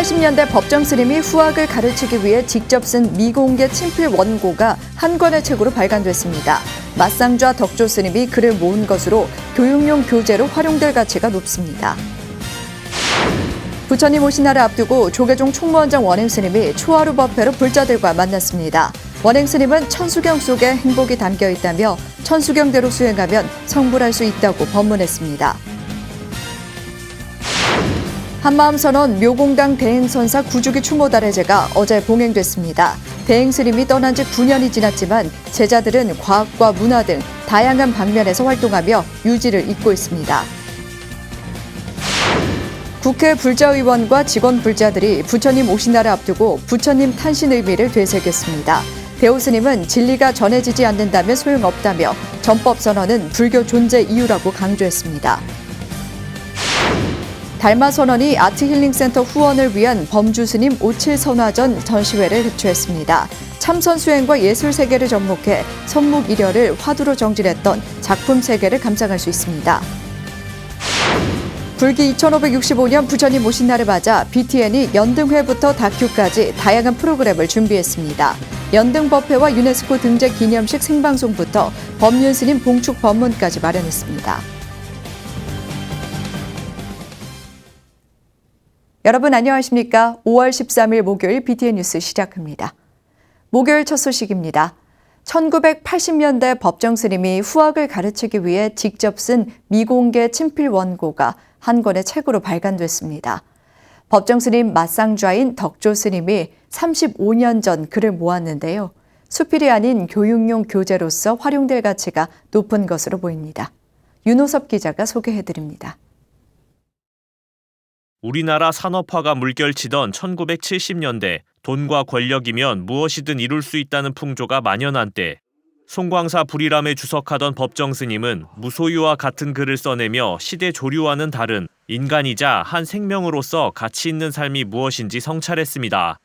1980년대 법정 스님이 후학을 가르치기 위해 직접 쓴 미공개 친필 원고가 한 권의 책으로 발간됐습니다. 맞상좌 덕조 스님이 글을 모은 것으로 교육용 교재로 활용될 가치가 높습니다. 부처님 오신 날을 앞두고 조계종 총무원장 원행 스님이 초하루 법회로 불자들과 만났습니다. 원행 스님은 천수경 속에 행복이 담겨 있다며 천수경대로 수행하면 성불할 수 있다고 법문했습니다. 한마음선언 묘공당 대행선사 구주기 추모달해제가 어제 봉행됐습니다. 대행스님이 떠난 지 9년이 지났지만 제자들은 과학과 문화 등 다양한 방면에서 활동하며 유지를 잇고 있습니다. 국회 불자의원과 직원 불자들이 부처님 오신 날을 앞두고 부처님 탄신 의미를 되새겼습니다. 대호스님은 진리가 전해지지 않는다면 소용없다며 전법선언은 불교 존재 이유라고 강조했습니다. 달마선언이 아트힐링센터 후원을 위한 범주스님 57선화전 전시회를 개최했습니다. 참선 수행과 예술 세계를 접목해 선묵 일열을 화두로 정진했던 작품 세계를 감상할 수 있습니다. 불기 2565년 부처님 오신 날을 맞아 BTN이 연등회부터 다큐까지 다양한 프로그램을 준비했습니다. 연등법회와 유네스코 등재 기념식 생방송부터 법륜스님 봉축 법문까지 마련했습니다. 여러분 안녕하십니까? 5월 13일 목요일 BTN 뉴스 시작합니다. 목요일 첫 소식입니다. 1980년대 법정 스님이 후학을 가르치기 위해 직접 쓴 미공개 친필 원고가 한 권의 책으로 발간됐습니다. 법정 스님 맞상좌인 덕조 스님이 35년 전 글을 모았는데요. 수필이 아닌 교육용 교재로서 활용될 가치가 높은 것으로 보입니다. 윤호섭 기자가 소개해드립니다. 우리나라 산업화가 물결치던 1970년대 돈과 권력이면 무엇이든 이룰 수 있다는 풍조가 만연한 때 송광사 불이람에 주석하던 법정 스님은 무소유와 같은 글을 써내며 시대 조류와는 다른 인간이자 한 생명으로서 가치 있는 삶이 무엇인지 성찰했습니다.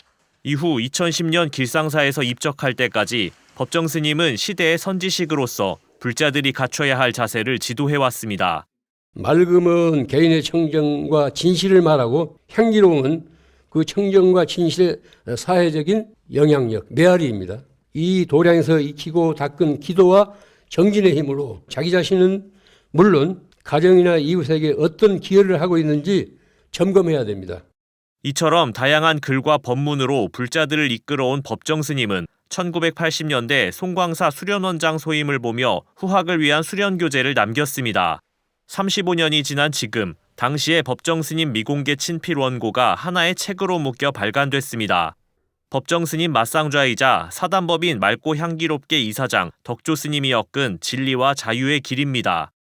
이후 2010년 길상사에서 입적할 때까지 법정 스님은 시대의 선지식으로서 불자들이 갖춰야 할 자세를 지도해왔습니다. 맑음은 개인의 청정과 진실을 말하고 향기로움은 그 청정과 진실의 사회적인 영향력, 메아리입니다. 이 도량에서 익히고 닦은 기도와 정진의 힘으로 자기 자신은 물론 가정이나 이웃에게 어떤 기여를 하고 있는지 점검해야 됩니다. 이처럼 다양한 글과 법문으로 불자들을 이끌어온 법정 스님은 1980년대 송광사 수련원장 소임을 보며 후학을 위한 수련교재를 남겼습니다. 35년이 지난 지금 당시의 법정 스님 미공개 친필 원고가 하나의 책으로 묶여 발간됐습니다. 법정 스님 맞상좌이자 사단법인 맑고 향기롭게 이사장 덕조 스님이 엮은 진리와 자유의 길입니다.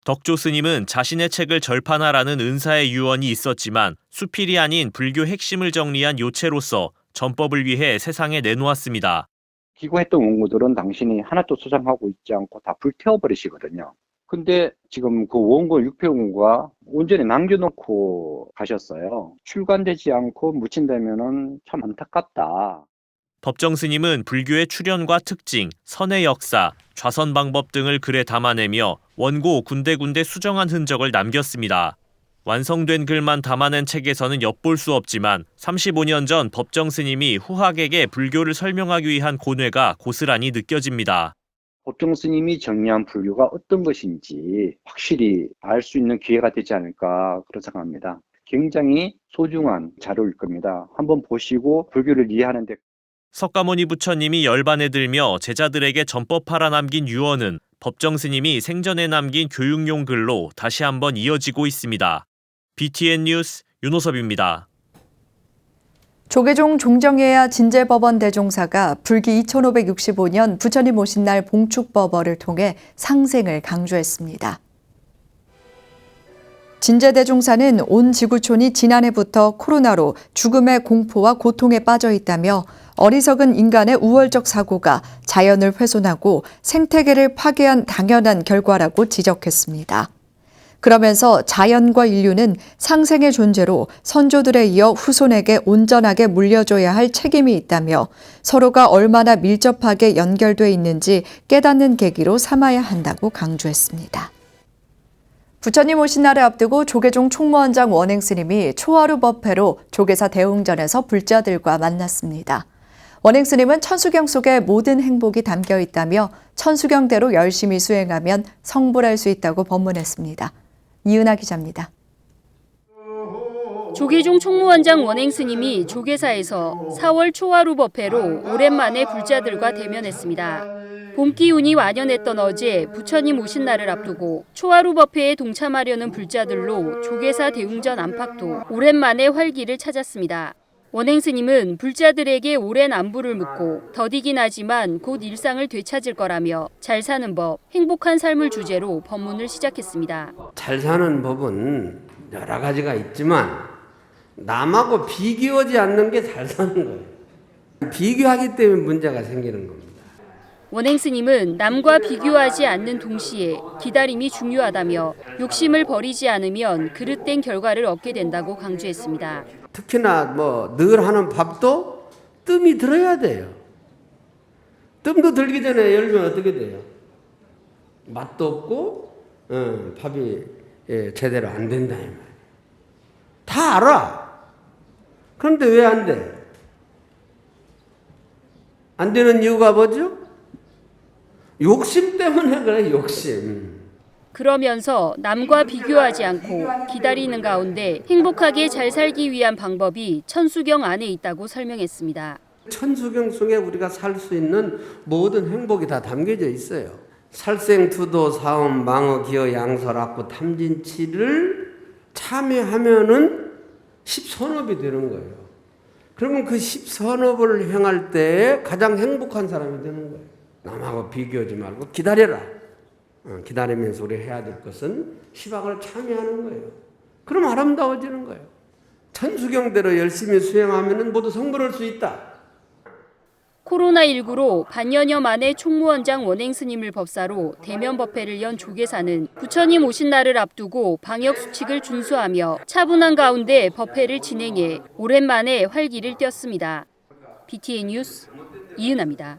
덕조 스님은 자신의 책을 절판하라는 은사의 유언이 있었지만 수필이 아닌 불교 핵심을 정리한 요체로서 전법을 위해 세상에 내놓았습니다. 기고했던 원고들은 당신이 하나도 소장하고 있지 않고 다 불태워버리시거든요. 근데 지금 그 원고 6표 원고가 온전히 남겨놓고 가셨어요. 출간되지 않고 묻힌다면은 참 안타깝다. 법정 스님은 불교의 출현과 특징, 선의 역사, 좌선 방법 등을 글에 담아내며 원고 군데군데 수정한 흔적을 남겼습니다. 완성된 글만 담아낸 책에서는 엿볼 수 없지만 35년 전 법정 스님이 후학에게 불교를 설명하기 위한 고뇌가 고스란히 느껴집니다. 법정 스님이 정리한 불교가 어떤 것인지 확실히 알 수 있는 기회가 되지 않을까 그런 생각합니다. 굉장히 소중한 자료일 겁니다. 한번 보시고 불교를 이해하는 데 석가모니 부처님이 열반에 들며 제자들에게 전법하라 남긴 유언은 법정 스님이 생전에 남긴 교육용 글로 다시 한번 이어지고 있습니다. BTN 뉴스 윤호섭입니다. 조계종 종정예야 진제법원 대종사가 불기 2565년 부처님 오신 날 봉축법어를 통해 상생을 강조했습니다. 진제대종사는 온 지구촌이 지난해부터 코로나로 죽음의 공포와 고통에 빠져 있다며 어리석은 인간의 우월적 사고가 자연을 훼손하고 생태계를 파괴한 당연한 결과라고 지적했습니다. 그러면서 자연과 인류는 상생의 존재로 선조들에 이어 후손에게 온전하게 물려줘야 할 책임이 있다며 서로가 얼마나 밀접하게 연결돼 있는지 깨닫는 계기로 삼아야 한다고 강조했습니다. 부처님 오신 날을 앞두고 조계종 총무원장 원행 스님이 초하루 법회로 조계사 대웅전에서 불자들과 만났습니다. 원행 스님은 천수경 속에 모든 행복이 담겨 있다며 천수경대로 열심히 수행하면 성불할 수 있다고 법문했습니다. 이은하 기자입니다. 조계종 총무원장 원행 스님이 조계사에서 4월 초하루 법회로 오랜만에 불자들과 대면했습니다. 봄 기운이 완연했던 어제 부처님 오신 날을 앞두고 초하루 법회에 동참하려는 불자들로 조계사 대웅전 안팎도 오랜만에 활기를 찾았습니다. 원행 스님은 불자들에게 오랜 안부를 묻고 더디긴 하지만 곧 일상을 되찾을 거라며 잘 사는 법, 행복한 삶을 주제로 법문을 시작했습니다. 잘 사는 법은 여러 가지가 있지만 남하고 비교하지 않는 게 잘 사는 거예요. 비교하기 때문에 문제가 생기는 겁니다. 원행 스님은 남과 비교하지 않는 동시에 기다림이 중요하다며 욕심을 버리지 않으면 그릇된 결과를 얻게 된다고 강조했습니다. 특히나 늘 하는 밥도 뜸이 들어야 돼요. 뜸도 들기 전에 열면 어떻게 돼요? 맛도 없고 밥이 제대로 안 된다 이 말이에요. 다 알아. 그런데 왜 안 돼? 안 되는 이유가 뭐죠? 욕심 때문에 그래, 욕심. 그러면서 남과 비교하지 않고 기다리는 가운데 행복하게 잘 살기 위한 방법이 천수경 안에 있다고 설명했습니다. 천수경 속에 우리가 살 수 있는 모든 행복이 다 담겨져 있어요. 살생투도 사음 망어 기어 양설 악구 탐진치를 참여하면은 십선업이 되는 거예요. 그러면 그 십선업을 행할 때 가장 행복한 사람이 되는 거예요. 남하고 비교하지 말고 기다려라. 기다리면서 우리 해야 될 것은 시박을 참여하는 거예요. 그럼 아름다워지는 거예요. 천수경대로 열심히 수행하면 모두 성불할 수 있다. 코로나19로 반년여 만에 총무원장 원행 스님을 법사로 대면 법회를 연 조계사는 부처님 오신 날을 앞두고 방역수칙을 준수하며 차분한 가운데 법회를 진행해 오랜만에 활기를 띄었습니다. BTN 뉴스 이은하입니다.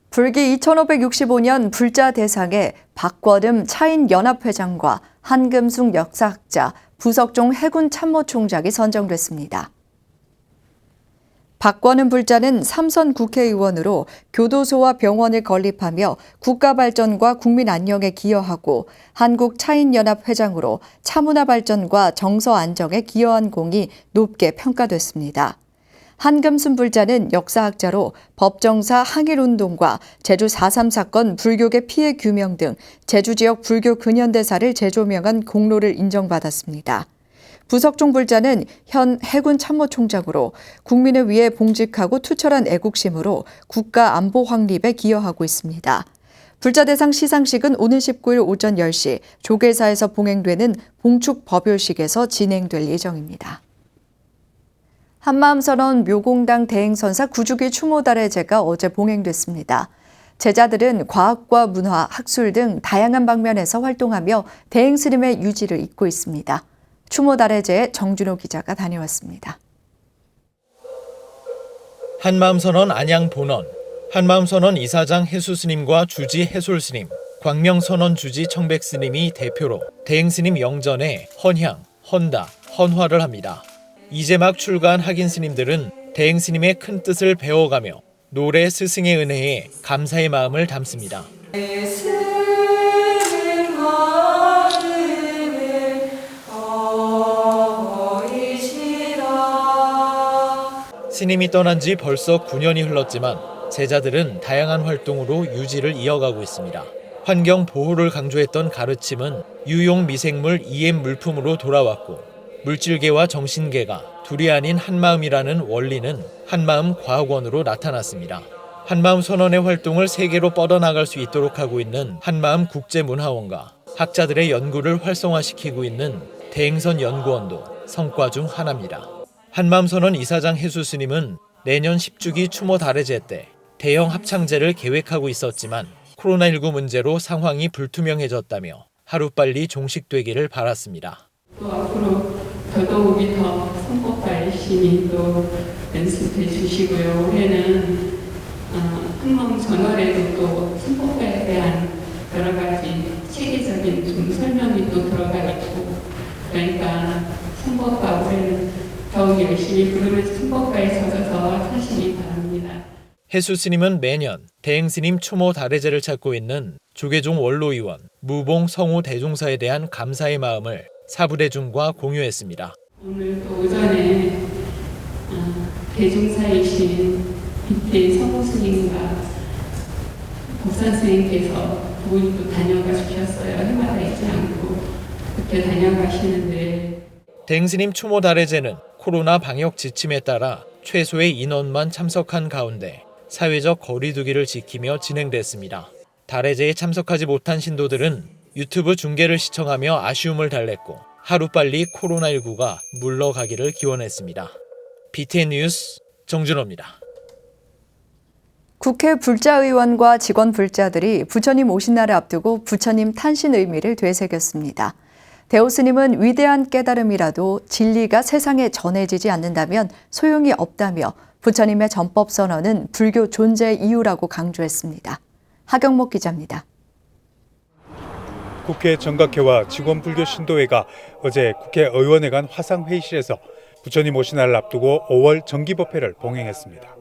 불기 2565년 불자 대상에 박권음 차인연합회장과 한금숙 역사학자, 부석종 해군참모총장이 선정됐습니다. 박권음 불자는 삼선 국회의원으로 교도소와 병원을 건립하며 국가 발전과 국민 안녕에 기여하고 한국 차인연합회장으로 차문화 발전과 정서 안정에 기여한 공이 높게 평가됐습니다. 한금순 불자는 역사학자로 법정사 항일운동과 제주 4.3 사건 불교계 피해 규명 등 제주 지역 불교 근현대사를 재조명한 공로를 인정받았습니다. 부석종 불자는 현 해군 참모총장으로 국민을 위해 봉직하고 투철한 애국심으로 국가 안보 확립에 기여하고 있습니다. 불자 대상 시상식은 오는 19일 오전 10시 조계사에서 봉행되는 봉축 법요식에서 진행될 예정입니다. 한마음선언 묘공당 대행선사 9주기 추모달의제가 어제 봉행됐습니다. 제자들은 과학과 문화, 학술 등 다양한 방면에서 활동하며 대행스님의 유지를 잇고 있습니다. 추모달의제에 정준호 기자가 다녀왔습니다. 한마음선언 안양 본원, 한마음선언 이사장 해수스님과 주지 해솔스님, 광명선언 주지 청백스님이 대표로 대행스님 영전에 헌향, 헌다, 헌화를 합니다. 이제 막 출가한 학인스님들은 대행스님의 큰 뜻을 배워가며 노래 스승의 은혜에 감사의 마음을 담습니다. 스님이 떠난 지 벌써 9년이 흘렀지만 제자들은 다양한 활동으로 유지를 이어가고 있습니다. 환경 보호를 강조했던 가르침은 유용 미생물 EM 물품으로 돌아왔고 물질계와 정신계가 둘이 아닌 한마음이라는 원리는 한마음과학원으로 나타났습니다. 한마음 선언의 활동을 세계로 뻗어나갈 수 있도록 하고 있는 한마음 국제문화원과 학자들의 연구를 활성화시키고 있는 대행선 연구원도 성과 중 하나입니다. 한마음 선언 이사장 해수스님은 내년 10주기 추모 달해제 때 대형 합창제를 계획하고 있었지만 코로나19 문제로 상황이 불투명해졌다며 하루빨리 종식되기를 바랐습니다. 또 앞으로 더더욱이 더 선곡과 열심히 또 연습해 주시고요. 올해는 한마음 전월에도 또 선곡에 대한 여러 가지 체계적인 좀 설명이 또 들어가 있고, 그러니까 성법과 올해는 더욱 열심히 부르면서 성법과에 젖어서 사시기 바랍니다. 해수 스님은 매년 대행 스님 추모 달해제를 찾고 있는 조계종 원로의원, 무봉 성우 대종사에 대한 감사의 마음을 사부대중과 공유했습니다. 오늘 또 오전에 대종사이신 빛의 성우 스님과 법산 스님께서 두 분이 또 다녀가 주셨어요. 해마다 있지 않고 그렇게 다녀가시는데, 대행 스님 추모 달해제는 코로나 방역 지침에 따라 최소의 인원만 참석한 가운데 사회적 거리두기를 지키며 진행됐습니다. 달해제에 참석하지 못한 신도들은 유튜브 중계를 시청하며 아쉬움을 달랬고 하루빨리 코로나19가 물러가기를 기원했습니다. BTN 뉴스 정준호입니다. 국회 불자의원과 직원 불자들이 부처님 오신 날을 앞두고 부처님 탄신 의미를 되새겼습니다. 대오스님은 위대한 깨달음이라도 진리가 세상에 전해지지 않는다면 소용이 없다며 부처님의 전법 선언은 불교 존재 이유라고 강조했습니다. 하경목 기자입니다. 국회 정각회와 직원불교 신도회가 어제 국회의원회관 화상회의실에서 부처님 오신 날을 앞두고 5월 정기법회를 봉행했습니다.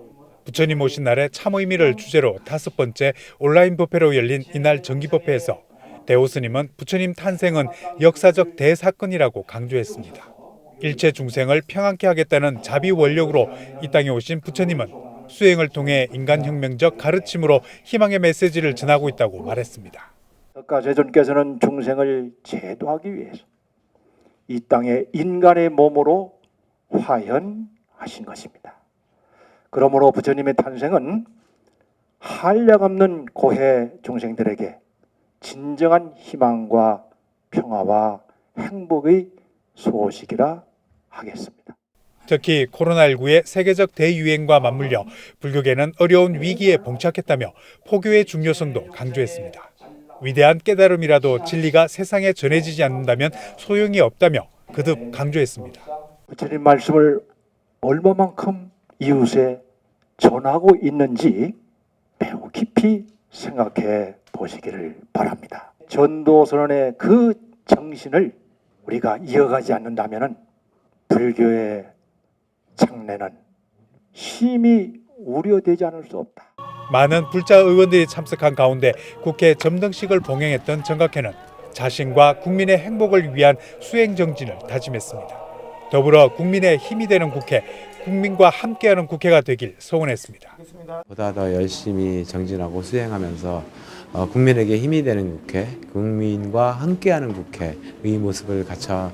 부처님 오신 날의 참 의미를 주제로 5번째 온라인 법회로 열린 이날 정기법회에서 대오스님은 부처님 탄생은 역사적 대사건이라고 강조했습니다. 일체 중생을 평안케 하겠다는 자비 원력으로 이 땅에 오신 부처님은 수행을 통해 인간혁명적 가르침으로 희망의 메시지를 전하고 있다고 말했습니다. 덕가세존께서는 중생을 제도하기 위해서 이 땅에 인간의 몸으로 화현하신 것입니다. 그러므로 부처님의 탄생은 한량없는 고해 중생들에게 진정한 희망과 평화와 행복의 소식이라 하겠습니다. 특히 코로나19의 세계적 대유행과 맞물려 불교계는 어려운 위기에 봉착했다며 포교의 중요성도 강조했습니다. 위대한 깨달음이라도 진리가 세상에 전해지지 않는다면 소용이 없다며 거듭 강조했습니다. 부처님 말씀을 얼마만큼 이웃에 전하고 있는지 매우 깊이 생각해 보시기를 바랍니다. 전도선언의 그 정신을 우리가 이어가지 않는다면 불교의 장래는 심히 우려되지 않을 수 없다. 많은 불자 의원들이 참석한 가운데 국회 점등식을 봉행했던 정각회는 자신과 국민의 행복을 위한 수행 정진을 다짐했습니다. 더불어 국민의 힘이 되는 국회, 국민과 함께하는 국회가 되길 소원했습니다. 보다 더 열심히 정진하고 수행하면서 국민에게 힘이 되는 국회, 국민과 함께하는 국회의 모습을 갖춰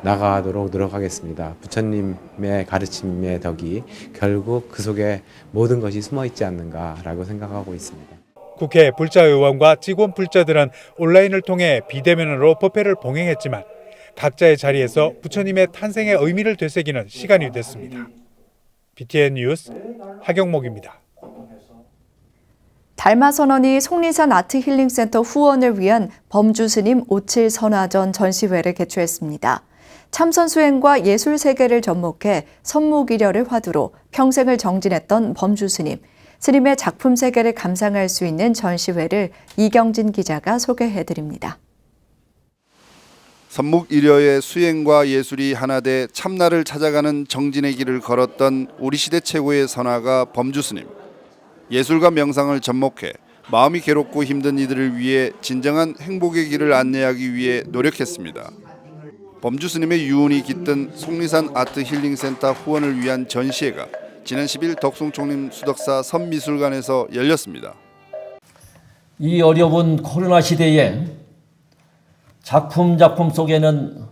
나가도록 노력하겠습니다. 부처님의 가르침의 덕이 결국 그 속에 모든 것이 숨어 있지 않는가라고 생각하고 있습니다. 국회 불자의원과 직원 불자들은 온라인을 통해 비대면으로 법회를 봉행했지만 각자의 자리에서 부처님의 탄생의 의미를 되새기는 시간이 됐습니다. BTN 뉴스 하경목입니다. 달마선언이 속리산 아트힐링센터 후원을 위한 범주스님 57 선화전 전시회를 개최했습니다. 참선 수행과 예술 세계를 접목해 선무기려를 화두로 평생을 정진했던 범주스님. 스님의 작품 세계를 감상할 수 있는 전시회를 이경진 기자가 소개해드립니다. 선묵일여의 수행과 예술이 하나 돼 참나를 찾아가는 정진의 길을 걸었던 우리 시대 최고의 선화가 범주스님. 예술과 명상을 접목해 마음이 괴롭고 힘든 이들을 위해 진정한 행복의 길을 안내하기 위해 노력했습니다. 범주스님의 유운이 깃든 속리산 아트힐링센터 후원을 위한 전시회가 지난 10일 덕숭총림 수덕사 선미술관에서 열렸습니다. 이 어려운 코로나 시대에 작품 속에는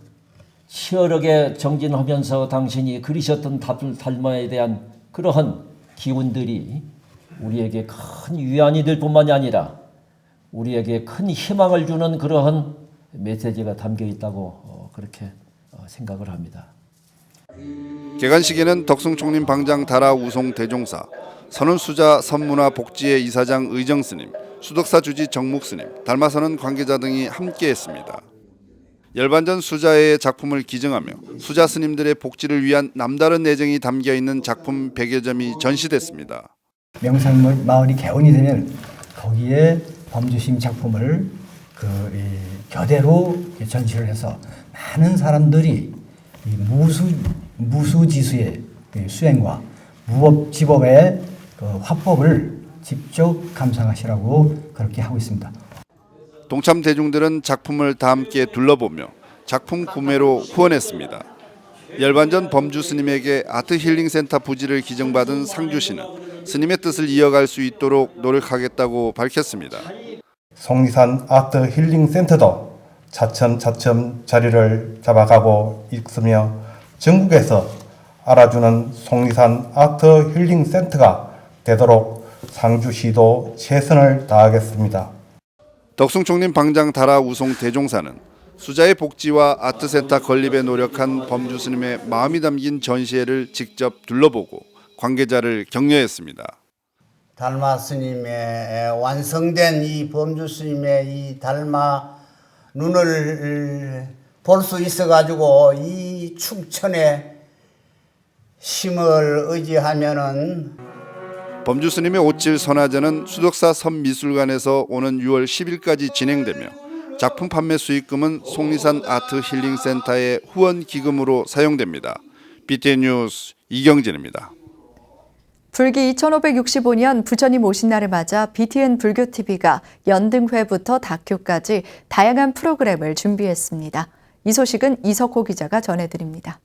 치열하게 정진하면서 당신이 그리셨던 달마에 대한 그러한 기운들이 우리에게 큰 위안이 될 뿐만이 아니라 우리에게 큰 희망을 주는 그러한 메시지가 담겨 있다고 그렇게 생각을 합니다. 개관식에는 덕숭총림 방장 다라 우송 대종사, 선언수자 선문화 복지회 이사장 의정스님, 수덕사 주지 정묵스님, 달마선언 관계자 등이 함께했습니다. 열반전 수자회의 작품을 기증하며 수자 스님들의 복지를 위한 남다른 내정이 담겨있는 작품 100여 점이 전시됐습니다. 명상 마을이 개원이 되면 거기에 범주스님 작품을 교대로 전시를 해서 많은 사람들이 이 무수지수의 수행과 무법지법의 화법을 직접 감상하시라고 그렇게 하고 있습니다. 동참 대중들은 작품을 다 함께 둘러보며 작품 구매로 후원했습니다. 열반전 범주 스님에게 아트 힐링 센터 부지를 기증받은 상주시는 스님의 뜻을 이어갈 수 있도록 노력하겠다고 밝혔습니다. 속리산 아트 힐링 센터도 차츰차츰 자리를 잡아가고 있으며 전국에서 알아주는 속리산 아트 힐링 센터가 되도록 상주시도 최선을 다하겠습니다. 덕숭총림 방장 다라 우송 대종사는 수자의 복지와 아트센터 건립에 노력한 범주 스님의 마음이 담긴 전시회를 직접 둘러보고 관계자를 격려했습니다. 달마 스님의 완성된 이 범주 스님의 이 달마 눈을 볼 수 있어가지고 이 충천의 힘을 의지하면은 범주 스님의 오칠 선화전은 수덕사 섬미술관에서 오는 6월 10일까지 진행되며 작품 판매 수익금은 속리산 아트 힐링 센터의 후원 기금으로 사용됩니다. BTN 뉴스 이경진입니다. 불기 2565년 부처님 오신 날을 맞아 BTN 불교TV가 연등회부터 다큐까지 다양한 프로그램을 준비했습니다. 이 소식은 이석호 기자가 전해드립니다.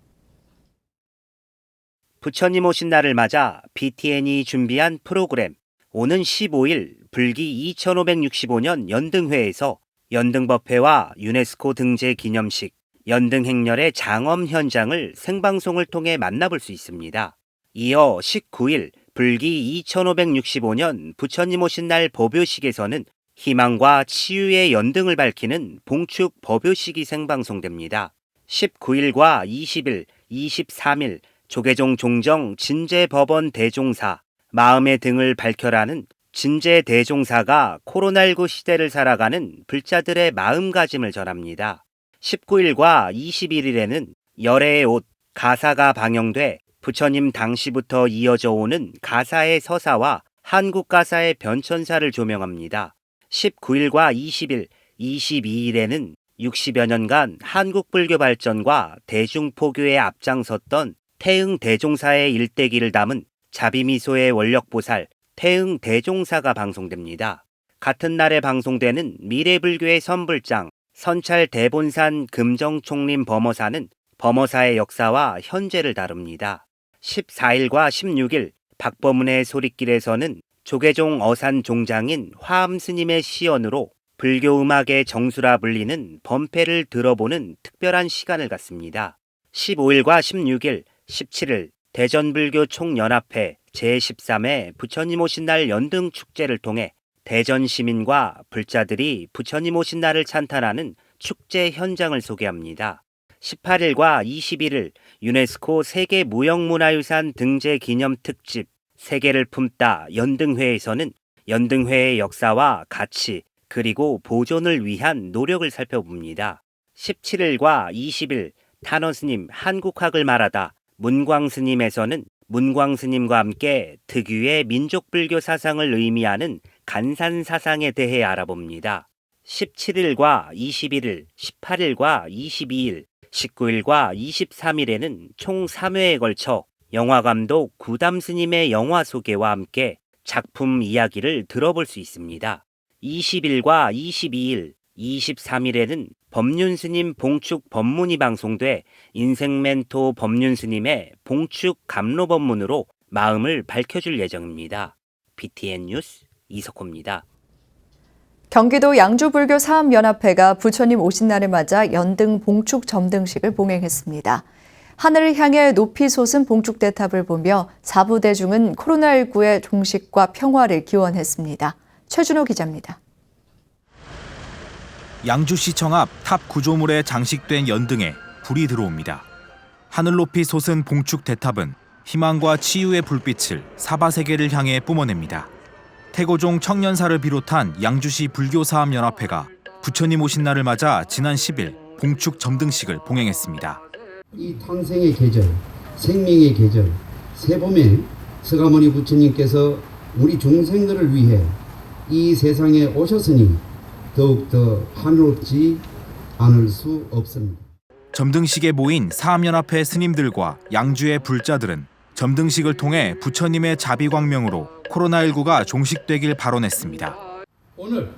부처님 오신 날을 맞아 BTN이 준비한 프로그램 오는 15일 불기 2565년 연등회에서 연등법회와 유네스코 등재 기념식, 연등행렬의 장엄 현장을 생방송을 통해 만나볼 수 있습니다. 이어 19일 불기 2565년 부처님 오신 날 법요식에서는 희망과 치유의 연등을 밝히는 봉축 법요식이 생방송됩니다. 19일과 20일, 23일 조계종 종정 진제법원 대종사, 마음의 등을 밝혀라는 진제 대종사가 코로나19 시대를 살아가는 불자들의 마음가짐을 전합니다. 19일과 21일에는 열애의 옷, 가사가 방영돼 부처님 당시부터 이어져 오는 가사의 서사와 한국 가사의 변천사를 조명합니다. 19일과 20일, 22일에는 60여 년간 한국 불교 발전과 대중포교에 앞장섰던 태흥 대종사의 일대기를 담은 자비미소의 원력보살 태흥 대종사가 방송됩니다. 같은 날에 방송되는 미래불교의 선불장 선찰 대본산 금정총림 범어사는 범어사의 역사와 현재를 다룹니다. 14일과 16일 박범은의 소리길에서는 조계종 어산 종장인 화엄스님의 시연으로 불교 음악의 정수라 불리는 범패를 들어보는 특별한 시간을 갖습니다. 15일과 16일, 17일 대전불교 총연합회 제13회 부처님 오신 날 연등 축제를 통해 대전 시민과 불자들이 부처님 오신 날을 찬탄하는 축제 현장을 소개합니다. 18일과 21일 유네스코 세계무형문화유산 등재 기념 특집 세계를 품다 연등회에서는 연등회의 역사와 가치 그리고 보존을 위한 노력을 살펴봅니다. 17일과 20일 탄원스님 한국학을 말하다 문광스님에서는 문광스님과 함께 특유의 민족불교 사상을 의미하는 간산사상에 대해 알아봅니다. 17일과 21일, 18일과 22일, 19일과 23일에는 총 3회에 걸쳐 영화감독 구담스님의 영화 소개와 함께 작품 이야기를 들어볼 수 있습니다. 20일과 22일, 23일에는 법륜스님 봉축 법문이 방송돼 인생멘토 법륜스님의 봉축 감로법문으로 마음을 밝혀줄 예정입니다. BTN 뉴스 이석호입니다. 경기도 양주불교 사업연합회가 부처님 오신 날을 맞아 연등 봉축 점등식을 봉행했습니다. 하늘을 향해 높이 솟은 봉축대탑을 보며 사부대중은 코로나19의 종식과 평화를 기원했습니다. 최준호 기자입니다. 양주시청 앞 탑 구조물에 장식된 연등에 불이 들어옵니다. 하늘 높이 솟은 봉축 대탑은 희망과 치유의 불빛을 사바세계를 향해 뿜어냅니다. 태고종 청년사를 비롯한 양주시 불교사업연합회가 부처님 오신 날을 맞아 지난 10일 봉축 점등식을 봉행했습니다. 이 탄생의 계절, 생명의 계절, 새봄에 서가모니 부처님께서 우리 중생들을 위해 이 세상에 오셨으니 더욱더 한롭지 않을 수 없습니다. 점등식에 모인 사암연합회 스님들과 양주의 불자들은 점등식을 통해 부처님의 자비광명으로 코로나19가 종식되길 발언했습니다. 오늘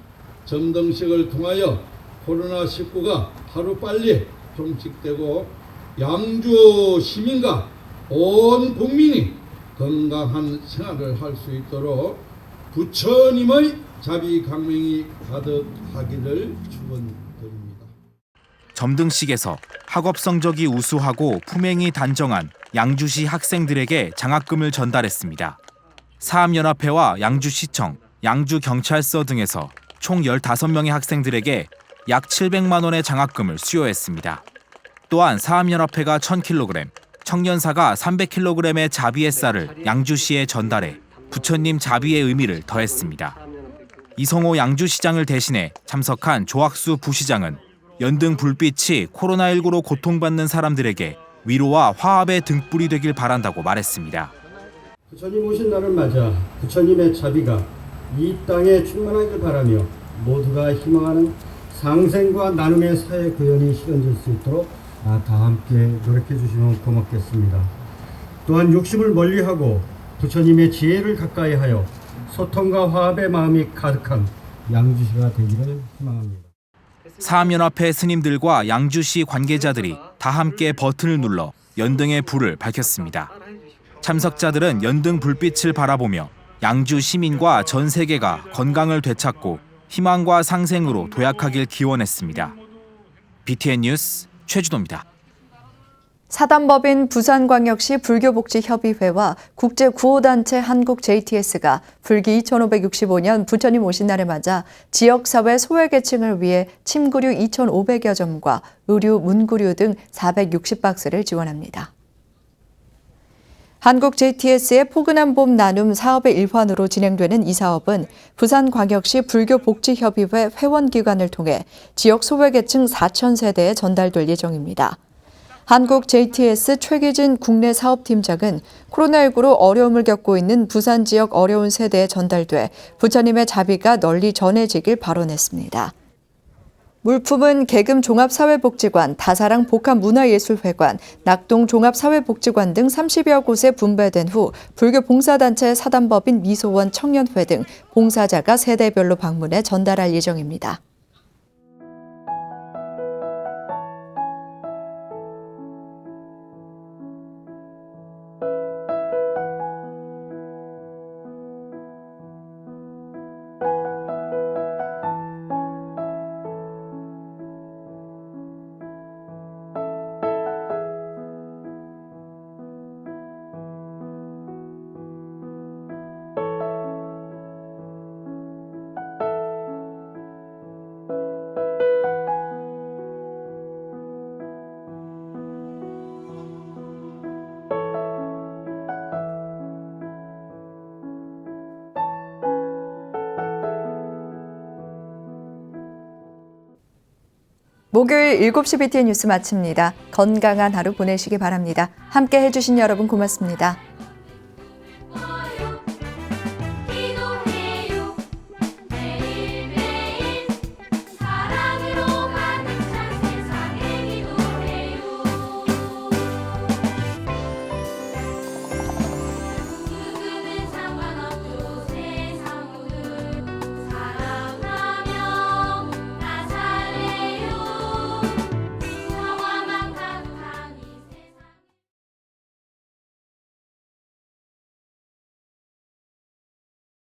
점등식을 통하여 코로나19가 하루빨리 종식되고 양주 시민과 온 국민이 건강한 생활을 할 수 있도록 부처님의 자비광명이 가득하기를 축원드립니다. 점등식에서 학업 성적이 우수하고 품행이 단정한 양주시 학생들에게 장학금을 전달했습니다. 사암연합회와 양주시청, 양주경찰서 등에서 총 15명의 학생들에게 약 700만 원의 장학금을 수여했습니다. 또한 사암연합회가 1000kg, 청년사가 300kg의 자비의 쌀을 양주시에 전달해 부처님 자비의 의미를 더했습니다. 이성호 양주시장을 대신해 참석한 조학수 부시장은 연등 불빛이 코로나19로 고통받는 사람들에게 위로와 화합의 등불이 되길 바란다고 말했습니다. 부처님 오신 날을 맞아 부처님의 자비가 이 땅에 충만하길 바라며 모두가 희망하는 상생과 나눔의 사회 구현이 실현될 수 있도록 다 함께 노력해 주시면 고맙겠습니다. 또한 욕심을 멀리하고 부처님의 지혜를 가까이하여 소통과 화합의 마음이 가득한 양주시가 되기를 희망합니다. 사암연합회 스님들과 양주시 관계자들이 다 함께 버튼을 눌러 연등의 불을 밝혔습니다. 참석자들은 연등 불빛을 바라보며 양주 시민과 전 세계가 건강을 되찾고 희망과 상생으로 도약하길 기원했습니다. BTN 뉴스 최주도입니다. 사단법인 부산광역시 불교복지협의회와 국제구호단체 한국 JTS가 불기 2565년 부처님 오신 날을 맞아 지역사회 소외계층을 위해 침구류 2,500여 점과 의류, 문구류 등 460박스를 지원합니다. 한국 JTS의 포근한 봄 나눔 사업의 일환으로 진행되는 이 사업은 부산광역시 불교복지협의회 회원기관을 통해 지역 소외계층 4,000세대에 전달될 예정입니다. 한국 JTS 최기진 국내 사업팀장은 코로나19로 어려움을 겪고 있는 부산 지역 어려운 세대에 전달돼 부처님의 자비가 널리 전해지길 발언했습니다. 물품은 계금 종합사회복지관, 다사랑 복합문화예술회관, 낙동 종합사회복지관 등 30여 곳에 분배된 후 불교 봉사단체 사단법인 미소원 청년회 등 봉사자가 세대별로 방문해 전달할 예정입니다. 목요일 7시 BTN 뉴스 마칩니다. 건강한 하루 보내시기 바랍니다. 함께 해주신 여러분 고맙습니다.